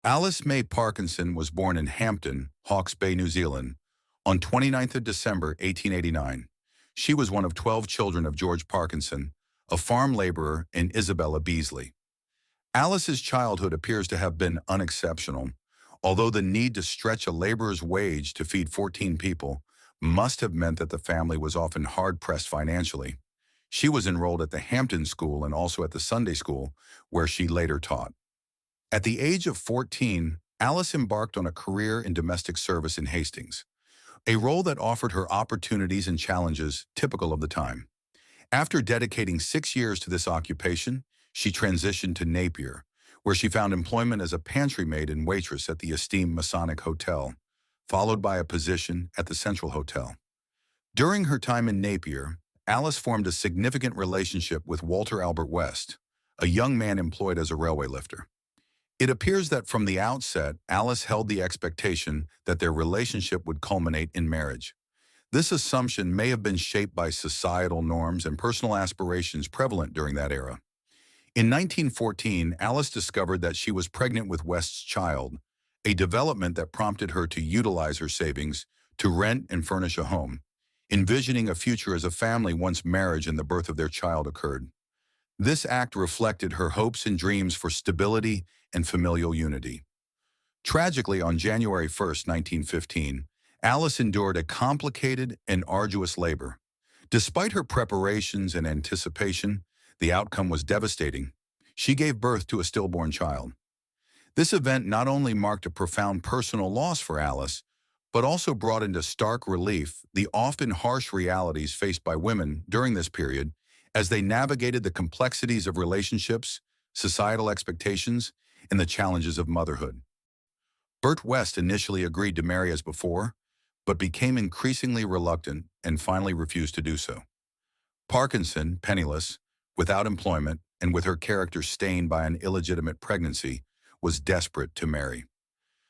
Alice May Parkinson was born in Hampton, Hawke's Bay, New Zealand, on 29th of December 1889. She was one of 12 children of George Parkinson, a farm laborer, and Isabella Beasley. Alice's childhood appears to have been unexceptional, although the need to stretch a laborer's wage to feed 14 people must have meant that the family was often hard-pressed financially. She was enrolled at the Hampton School and also at the Sunday School, where she later taught. At the age of 14, Alice embarked on a career in domestic service in Hastings, a role that offered her opportunities and challenges typical of the time. After dedicating 6 years to this occupation, she transitioned to Napier, where she found employment as a pantry maid and waitress at the esteemed Masonic Hotel, followed by a position at the Central Hotel. During her time in Napier, Alice formed a significant relationship with Walter Albert West, a young man employed as a railway lifter. It appears that from the outset, Alice held the expectation that their relationship would culminate in marriage. This assumption may have been shaped by societal norms and personal aspirations prevalent during that era. In 1914, Alice discovered that she was pregnant with West's child, a development that prompted her to utilize her savings to rent and furnish a home, envisioning a future as a family once marriage and the birth of their child occurred. This act reflected her hopes and dreams for stability and familial unity. Tragically, on January 1, 1915, Alice endured a complicated and arduous labor. Despite her preparations and anticipation, the outcome was devastating. She gave birth to a stillborn child. This event not only marked a profound personal loss for Alice, but also brought into stark relief the often harsh realities faced by women during this period as they navigated the complexities of relationships, societal expectations, and the challenges of motherhood. Bert West initially agreed to marry as before, but became increasingly reluctant and finally refused to do so. Parkinson, penniless, without employment, and with her character stained by an illegitimate pregnancy, was desperate to marry.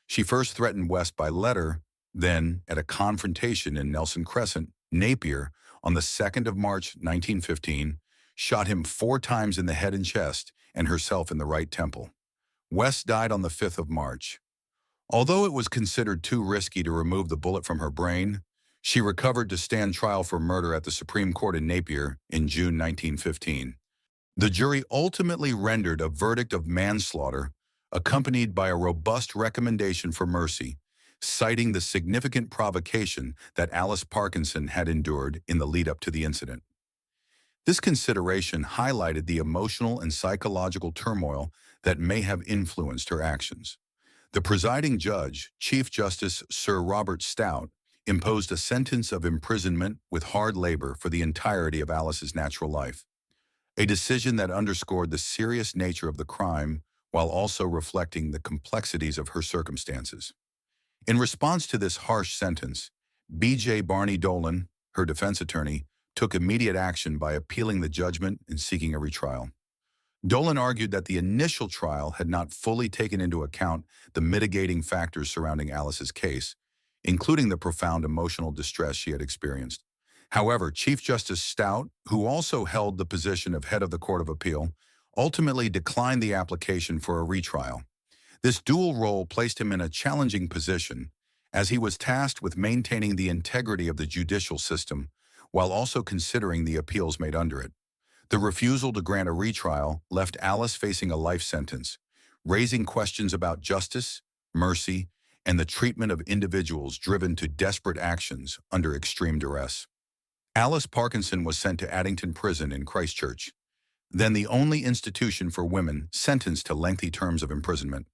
She first threatened West by letter, then, at a confrontation in Nelson Crescent, Napier, on the 2nd of March, 1915, shot him 4 times in the head and chest and herself in the right temple. West died on the 5th of March. Although it was considered too risky to remove the bullet from her brain, she recovered to stand trial for murder at the Supreme Court in Napier in June 1915. The jury ultimately rendered a verdict of manslaughter, accompanied by a robust recommendation for mercy, citing the significant provocation that Alice Parkinson had endured in the lead-up to the incident. This consideration highlighted the emotional and psychological turmoil that may have influenced her actions. The presiding judge, Chief Justice Sir Robert Stout, imposed a sentence of imprisonment with hard labor for the entirety of Alice's natural life, a decision that underscored the serious nature of the crime while also reflecting the complexities of her circumstances. In response to this harsh sentence, B.J. Barney Dolan, her defense attorney, took immediate action by appealing the judgment and seeking a retrial. Dolan argued that the initial trial had not fully taken into account the mitigating factors surrounding Alice's case, including the profound emotional distress she had experienced. However, Chief Justice Stout, who also held the position of head of the Court of Appeal, ultimately declined the application for a retrial. This dual role placed him in a challenging position, as he was tasked with maintaining the integrity of the judicial system while also considering the appeals made under it. The refusal to grant a retrial left Alice facing a life sentence, raising questions about justice, mercy, and the treatment of individuals driven to desperate actions under extreme duress. Alice Parkinson was sent to Addington Prison in Christchurch, then the only institution for women sentenced to lengthy terms of imprisonment.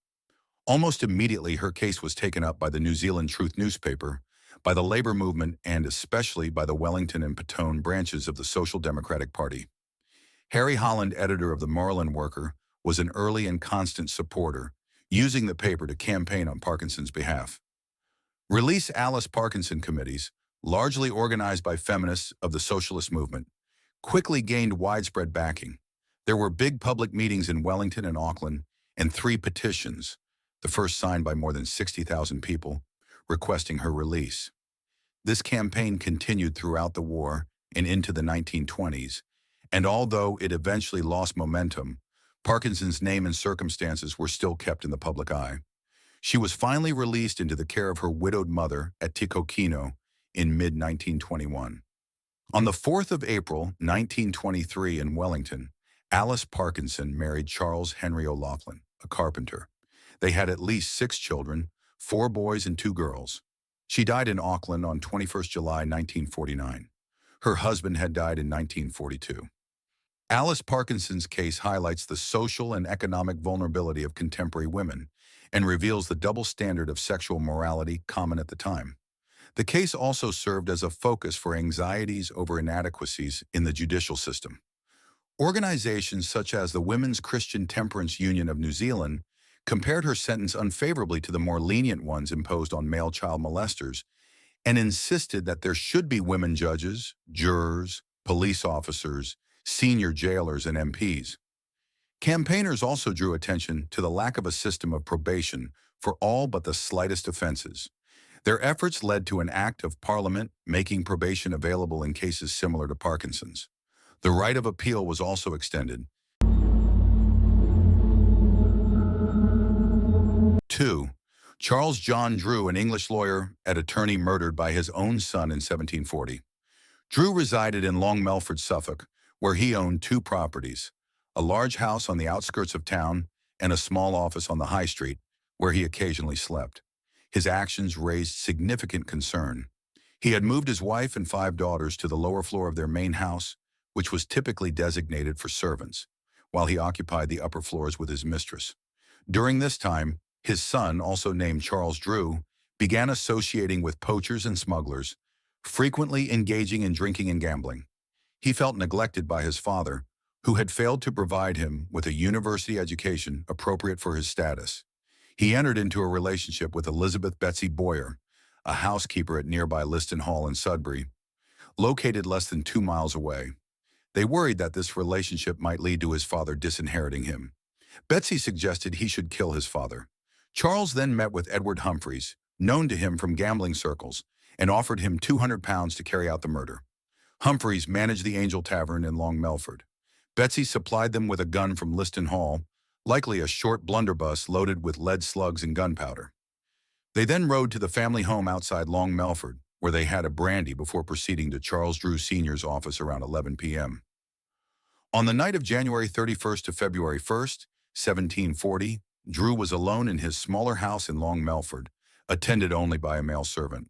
Almost immediately, her case was taken up by the New Zealand Truth newspaper, by the labor movement, and especially by the Wellington and Petone branches of the Social Democratic Party. Harry Holland, editor of the Moreland Worker, was an early and constant supporter, using the paper to campaign on Parkinson's behalf. Release Alice Parkinson committees, largely organized by feminists of the socialist movement, quickly gained widespread backing. There were big public meetings in Wellington and Auckland, and 3 petitions, the first signed by more than 60,000 people, requesting her release. This campaign continued throughout the war and into the 1920s, and although it eventually lost momentum, Parkinson's name and circumstances were still kept in the public eye. She was finally released into the care of her widowed mother at Ticocino in mid-1921. On the 4th of April, 1923 in Wellington, Alice Parkinson married Charles Henry O'Loughlin, a carpenter. They had at least 6 children, 4 boys and 2 girls. She died in Auckland on 21st July 1949. Her husband had died in 1942. Alice Parkinson's case highlights the social and economic vulnerability of contemporary women and reveals the double standard of sexual morality common at the time. The case also served as a focus for anxieties over inadequacies in the judicial system. Organizations such as the Women's Christian Temperance Union of New Zealand compared her sentence unfavorably to the more lenient ones imposed on male child molesters and insisted that there should be women judges, jurors, police officers, senior jailers, and MPs. Campaigners also drew attention to the lack of a system of probation for all but the slightest offenses. Their efforts led to an act of Parliament making probation available in cases similar to Parkinson's. The right of appeal was also extended. 2. Charles John Drew, an English lawyer and attorney murdered by his own son in 1740. Drew resided in Long Melford, Suffolk, where he owned 2 properties, a large house on the outskirts of town and a small office on the high street, where he occasionally slept. His actions raised significant concern. He had moved his wife and 5 daughters to the lower floor of their main house, which was typically designated for servants, while he occupied the upper floors with his mistress. During this time, his son, also named Charles Drew, began associating with poachers and smugglers, frequently engaging in drinking and gambling. He felt neglected by his father, who had failed to provide him with a university education appropriate for his status. He entered into a relationship with Elizabeth Betsy Boyer, a housekeeper at nearby Liston Hall in Sudbury, located less than 2 miles away. They worried that this relationship might lead to his father disinheriting him. Betsy suggested he should kill his father. Charles then met with Edward Humphreys, known to him from gambling circles, and offered him £200 to carry out the murder. Humphreys managed the Angel Tavern in Long Melford. Betsy supplied them with a gun from Liston Hall, likely a short blunderbuss loaded with lead slugs and gunpowder. They then rode to the family home outside Long Melford, where they had a brandy before proceeding to Charles Drew Sr.'s office around 11 p.m. On the night of January 31st to February 1st, 1740, Drew was alone in his smaller house in Long Melford, attended only by a male servant.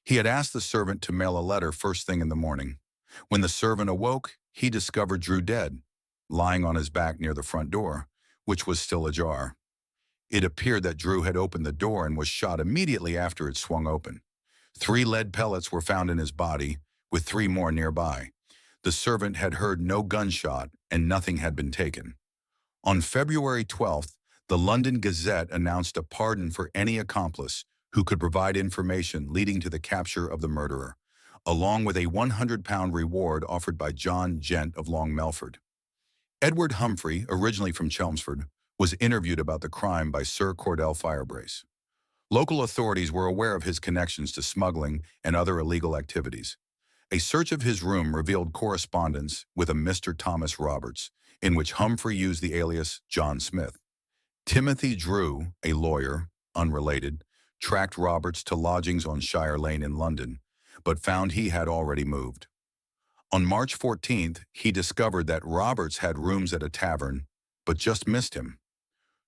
He had asked the servant to mail a letter first thing in the morning. When the servant awoke, he discovered Drew dead, lying on his back near the front door, which was still ajar. It appeared that Drew had opened the door and was shot immediately after it swung open. 3 lead pellets were found in his body, with 3 more nearby. The servant had heard no gunshot and nothing had been taken. On February 12th, the London Gazette announced a pardon for any accomplice who could provide information leading to the capture of the murderer, along with a £100 reward offered by John Gent of Long Melford. Edward Humphrey, originally from Chelmsford, was interviewed about the crime by Sir Cordell Firebrace. Local authorities were aware of his connections to smuggling and other illegal activities. A search of his room revealed correspondence with a Mr. Thomas Roberts, in which Humphrey used the alias John Smith. Timothy Drew, a lawyer, unrelated, tracked Roberts to lodgings on Shire Lane in London, but found he had already moved. On March 14th, he discovered that Roberts had rooms at a tavern, but just missed him.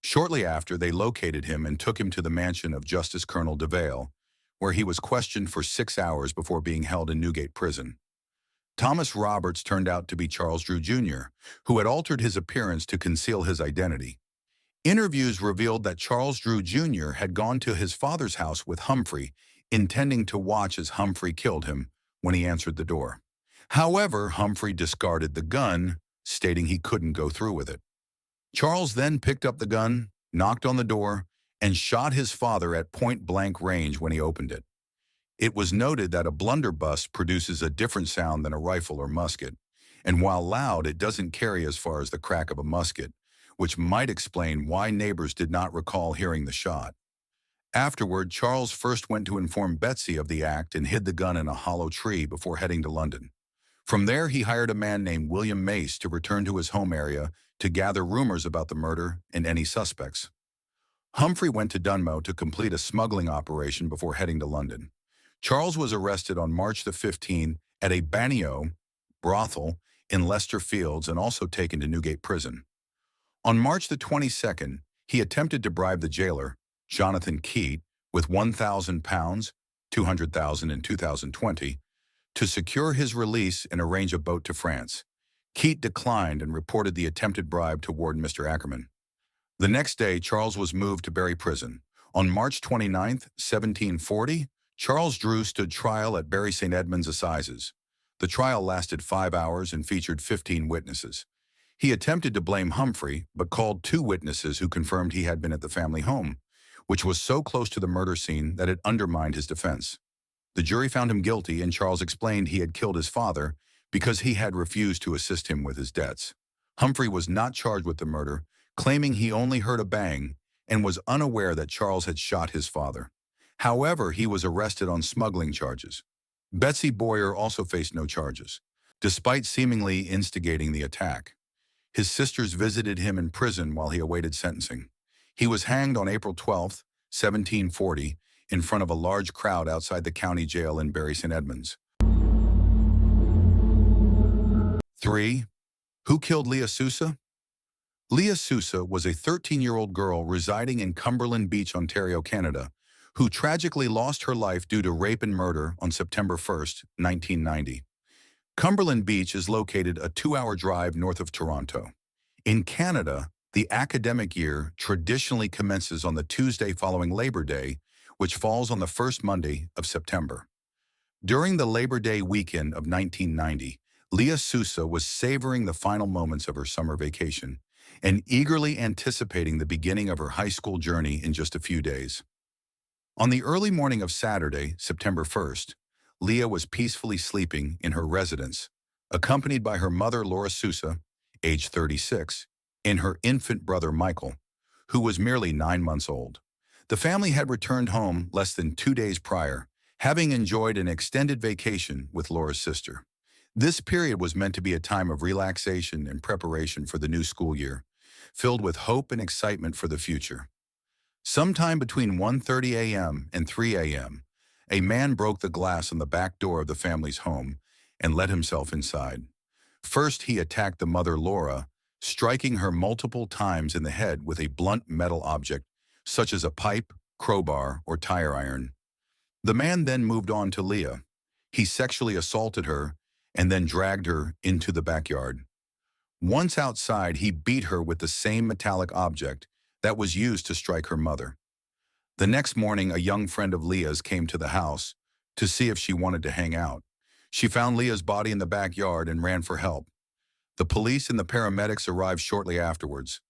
Shortly after, they located him and took him to the mansion of Justice Colonel de Vale, where he was questioned for 6 hours before being held in Newgate Prison. Thomas Roberts turned out to be Charles Drew Jr., who had altered his appearance to conceal his identity. Interviews revealed that Charles Drew Jr. had gone to his father's house with Humphrey, intending to watch as Humphrey killed him when he answered the door. However, Humphrey discarded the gun, stating he couldn't go through with it. Charles then picked up the gun, knocked on the door, and shot his father at point-blank range when he opened it. It was noted that a blunderbuss produces a different sound than a rifle or musket, and while loud, it doesn't carry as far as the crack of a musket, which might explain why neighbors did not recall hearing the shot. Afterward, Charles first went to inform Betsy of the act and hid the gun in a hollow tree before heading to London. From there, he hired a man named William Mace to return to his home area to gather rumors about the murder and any suspects. Humphrey went to Dunmow to complete a smuggling operation before heading to London. Charles was arrested on March the 15th at a Banio brothel in Leicester Fields and also taken to Newgate Prison. On March the 22nd, he attempted to bribe the jailer, Jonathan Keat, with £1,000, 200,000 in 2020, to secure his release and arrange a boat to France. Keat declined and reported the attempted bribe to Warden Mr. Ackerman. The next day, Charles was moved to Bury Prison. On March 29, 1740, Charles Drew stood trial at Bury St. Edmunds Assizes. The trial lasted 5 hours and featured 15 witnesses. He attempted to blame Humphrey, but called 2 witnesses who confirmed he had been at the family home, which was so close to the murder scene that it undermined his defense. The jury found him guilty, and Charles explained he had killed his father because he had refused to assist him with his debts. Humphrey was not charged with the murder, claiming he only heard a bang and was unaware that Charles had shot his father. However, he was arrested on smuggling charges. Betsy Boyer also faced no charges, despite seemingly instigating the attack. His sisters visited him in prison while he awaited sentencing. He was hanged on April 12, 1740, in front of a large crowd outside the county jail in Bury St. Edmunds. 3. Who killed Leah Sousa? Leah Sousa was a 13-year-old girl residing in Cumberland Beach, Ontario, Canada, who tragically lost her life due to rape and murder on September 1, 1990. Cumberland Beach is located a 2-hour drive north of Toronto. In Canada, the academic year traditionally commences on the Tuesday following Labor Day, which falls on the first Monday of September. During the Labor Day weekend of 1990, Leah Sousa was savoring the final moments of her summer vacation and eagerly anticipating the beginning of her high school journey in just a few days. On the early morning of Saturday, September 1st, Leah was peacefully sleeping in her residence, accompanied by her mother, Laura Sousa, age 36, and her infant brother, Michael, who was merely 9 months old. The family had returned home less than 2 days prior, having enjoyed an extended vacation with Laura's sister. This period was meant to be a time of relaxation and preparation for the new school year, filled with hope and excitement for the future. Sometime between 1:30 a.m. and 3 a.m., a man broke the glass on the back door of the family's home and let himself inside. First, he attacked the mother, Laura, striking her multiple times in the head with a blunt metal object, such as a pipe, crowbar, or tire iron. The man then moved on to Leah. He sexually assaulted her and then dragged her into the backyard. Once outside, he beat her with the same metallic object that was used to strike her mother. The next morning, a young friend of Leah's came to the house to see if she wanted to hang out. She found Leah's body in the backyard and ran for help. The police and the paramedics arrived shortly afterwards.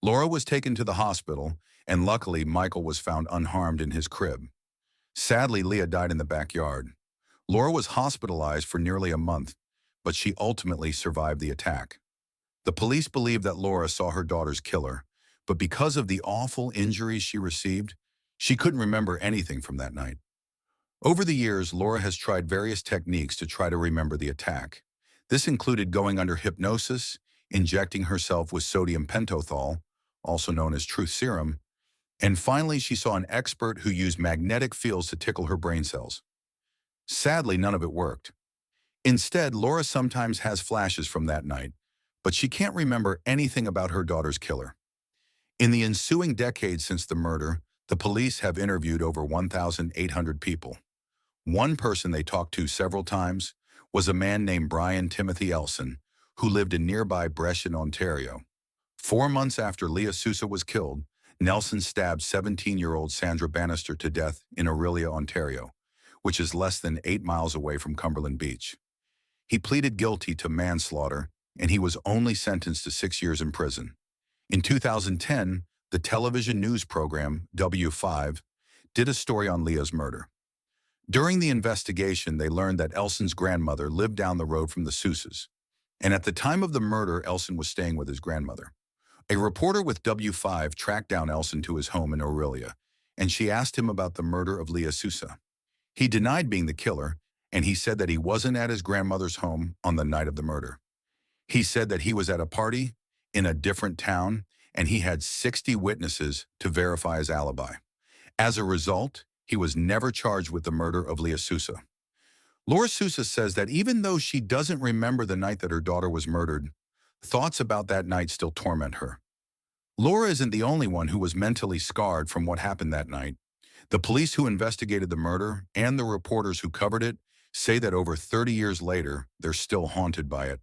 Laura was taken to the hospital, and luckily Michael was found unharmed in his crib. Sadly, Leah died in the backyard. Laura was hospitalized for nearly a month, but she ultimately survived the attack. The police believe that Laura saw her daughter's killer, but because of the awful injuries she received, she couldn't remember anything from that night. Over the years, Laura has tried various techniques to try to remember the attack. This included going under hypnosis, injecting herself with sodium pentothal, also known as truth serum, and finally she saw an expert who used magnetic fields to tickle her brain cells. Sadly, none of it worked. Instead, Laura sometimes has flashes from that night, but she can't remember anything about her daughter's killer. In the ensuing decades since the murder, the police have interviewed over 1,800 people. One person they talked to several times was a man named Brian Timothy Elson, who lived in nearby Brescia, Ontario. 4 months after Leah Sousa was killed, Nelson stabbed 17-year-old Sandra Bannister to death in Orillia, Ontario, which is less than 8 miles away from Cumberland Beach. He pleaded guilty to manslaughter, and he was only sentenced to 6 years in prison. In 2010, the television news program, W5, did a story on Leah's murder. During the investigation, they learned that Elson's grandmother lived down the road from the Sousas, and at the time of the murder, Elson was staying with his grandmother. A reporter with W5 tracked down Elson to his home in Orillia, and she asked him about the murder of Leah Sousa. He denied being the killer, and he said that he wasn't at his grandmother's home on the night of the murder. He said that he was at a party in a different town and he had 60 witnesses to verify his alibi. As a result, he was never charged with the murder of Leah Sousa. Laura Sousa says that even though she doesn't remember the night that her daughter was murdered, thoughts about that night still torment her. Laura isn't the only one who was mentally scarred from what happened that night. The police who investigated the murder and the reporters who covered it say that over 30 years later, they're still haunted by it.